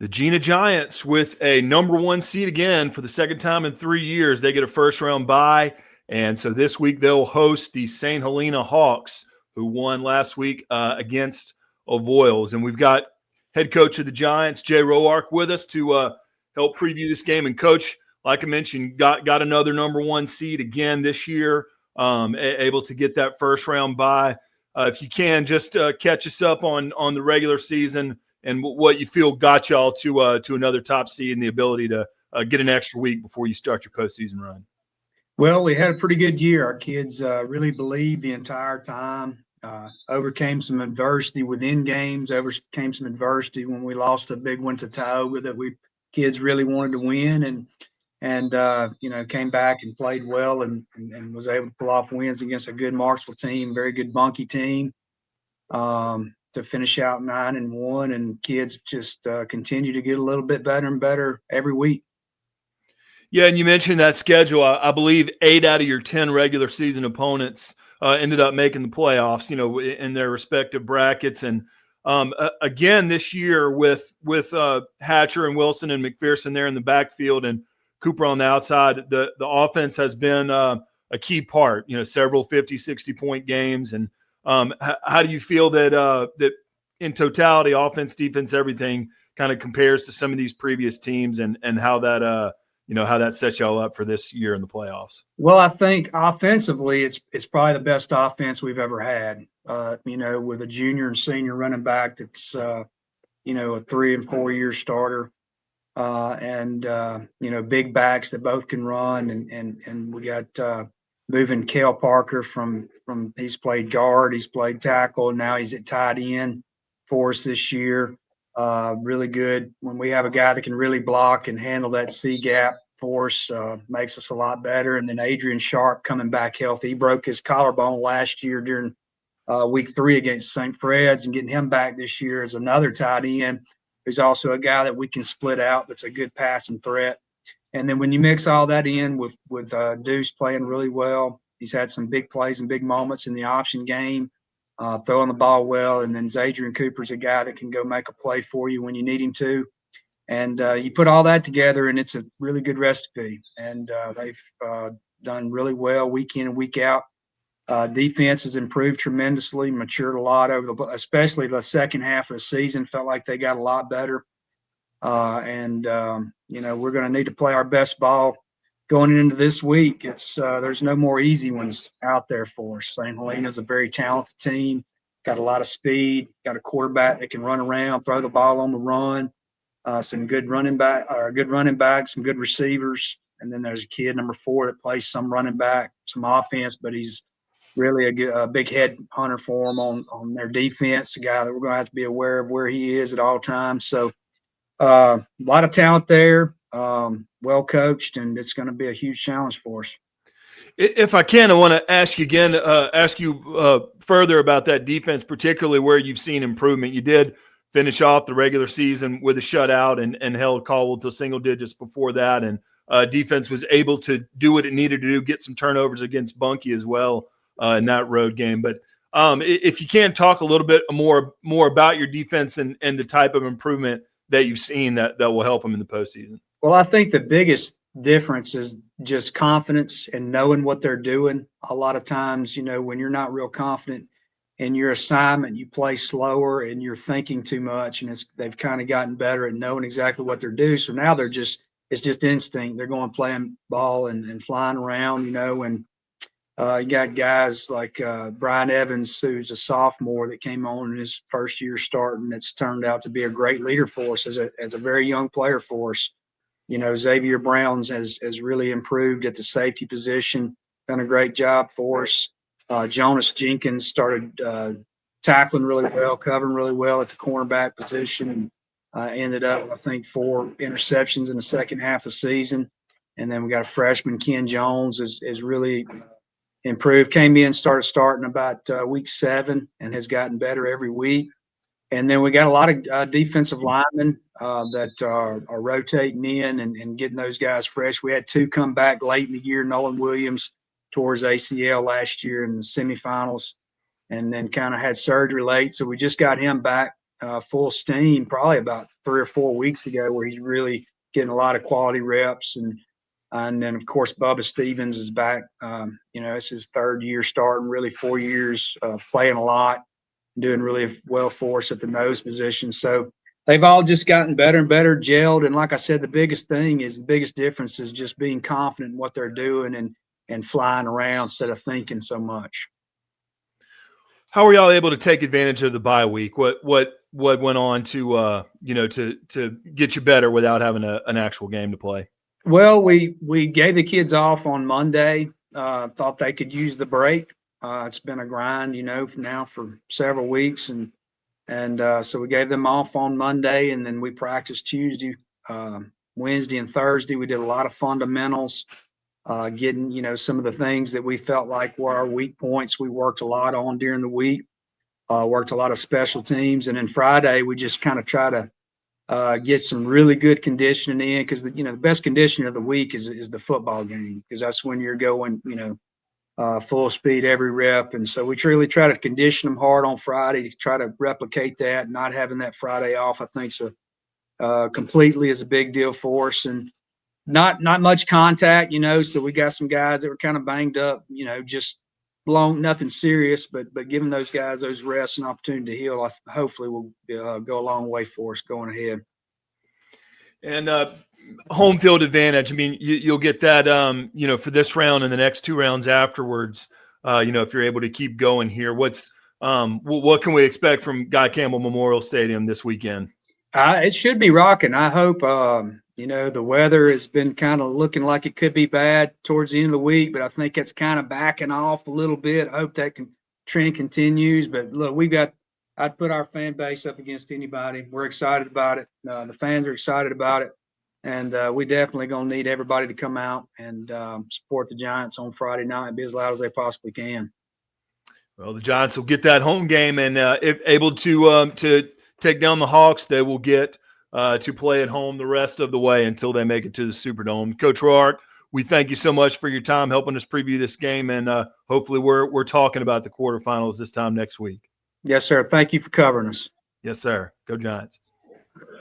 The Jena Giants with a number one seed again for the second time in 3 years. They get a first-round bye, and so this week they'll host the St. Helena Hawks, who won last week against Avoyelles. And we've got head coach of the Giants, Jay Roark, with us to help preview this game. And, Coach, like I mentioned, got another number one seed again this year, able to get that first-round bye. If you can, just catch us up on the regular season and what you feel got y'all to another top seed and the ability to get an extra week before you start your postseason run. Well, we had a pretty good year. Our kids really believed the entire time, overcame some adversity within games, overcame some adversity when we lost a big one to Tioga that kids really wanted to win, and came back and played well and was able to pull off wins against a good Marksville team, very good Bunkie team. To finish out 9-1, and kids just continue to get a little bit better and better every week. Yeah, and you mentioned that schedule. I believe 8 out of your 10 regular season opponents ended up making the playoffs, in their respective brackets. And again, this year with Hatcher and Wilson and McPherson there in the backfield and Cooper on the outside, the offense has been a key part, several 50, 60-point games. And how do you feel that in totality, offense, defense, everything kind of compares to some of these previous teams, and how that how that sets y'all up for this year in the playoffs? Well, I think offensively, it's probably the best offense we've ever had. With a junior and senior running back that's a 3 and 4 year starter, and big backs that both can run, and we got. Moving Cale Parker from he's played guard, he's played tackle, and now he's at tight end for us this year. Really good when we have a guy that can really block and handle that C gap for us, makes us a lot better. And then Adrian Sharp coming back healthy. He broke his collarbone last year during week 3 against St. Fred's, and getting him back this year is another tight end who's also a guy that we can split out that's a good passing threat. And then when you mix all that in with Deuce playing really well, he's had some big plays and big moments in the option game, throwing the ball well. And then Zadrian Cooper's a guy that can go make a play for you when you need him to. And you put all that together, and it's a really good recipe. And they've done really well week in and week out. Defense has improved tremendously, matured a lot especially the second half of the season. Felt like they got a lot better. We're going to need to play our best ball going into this week. There's no more easy ones out there for us. St. Helena's a very talented team, got a lot of speed, got a quarterback that can run around, throw the ball on the run, some good running back, some good receivers. And then there's a kid, number 4, that plays some running back, some offense, but he's really a big head hunter for them on their defense, a guy that we're going to have to be aware of where he is at all times. So, a lot of talent there, well coached, and it's going to be a huge challenge for us. If I can, I want to ask you again, further about that defense, particularly where you've seen improvement. You did finish off the regular season with a shutout and held Caldwell to single digits before that, and defense was able to do what it needed to do, get some turnovers against Bunkie as well in that road game. But if you can talk a little bit more about your defense and the type of improvement that you've seen that will help them in the postseason. Well, I think the biggest difference is just confidence and knowing what they're doing. A lot of times, when you're not real confident in your assignment, you play slower and you're thinking too much, and they've kind of gotten better at knowing exactly what they're doing. So now it's just instinct. They're going playing ball and flying around, and you got guys like Brian Evans, who's a sophomore that came on in his first year starting. That's turned out to be a great leader for us as a very young player for us. Xavier Browns has really improved at the safety position, done a great job for us. Jonas Jenkins started tackling really well, covering really well at the cornerback position, and ended up, I think, 4 interceptions in the second half of the season. And then we got a freshman, Ken Jones, is really improved, came in, starting about week 7, and has gotten better every week. And then we got a lot of defensive linemen that are rotating in and getting those guys fresh. We had 2 come back late in the year. Nolan Williams towards ACL last year in the semifinals, and then kind of had surgery late. So we just got him back full steam probably about 3 or 4 weeks ago, where he's really getting a lot of quality reps. And then, of course, Bubba Stevens is back. It's his third year starting, really 4 years, playing a lot, doing really well for us at the nose position. So they've all just gotten better and better, gelled. And like I said, the biggest difference is just being confident in what they're doing and flying around instead of thinking so much. How were y'all able to take advantage of the bye week? What went on to to get you better without having an actual game to play? Well, we gave the kids off on Monday. Thought they could use the break. It's been a grind, now for several weeks, and so we gave them off on Monday, and then we practiced Tuesday, Wednesday, and Thursday. We did a lot of fundamentals, getting some of the things that we felt like were our weak points. We worked a lot on during the week. Worked a lot of special teams, and then Friday we just kind of try to get some really good conditioning in, because the best conditioning of the week is the football game, because that's when you're going full speed every rep. And so we really try to condition them hard on Friday to try to replicate that. Not having that Friday off, I think, completely is a big deal for us. And not much contact, so we got some guys that were kind of banged up, just nothing serious, but giving those guys those rests and opportunity to heal, hopefully will go a long way for us going ahead. And home field advantage, I mean, you'll get that, for this round and the next two rounds afterwards, if you're able to keep going here. What can we expect from Guy Campbell Memorial Stadium this weekend? It should be rocking. I hope, the weather has been kind of looking like it could be bad towards the end of the week, but I think it's kind of backing off a little bit. I hope that trend continues. But look, I'd put our fan base up against anybody. We're excited about it. The fans are excited about it. And we definitely going to need everybody to come out and support the Giants on Friday night and be as loud as they possibly can. Well, the Giants will get that home game, and if able to take down the Hawks, they will get to play at home the rest of the way until they make it to the Superdome. Coach Roark, we thank you so much for your time helping us preview this game, and hopefully we're talking about the quarterfinals this time next week. Yes, sir. Thank you for covering us. Yes, sir. Go Giants.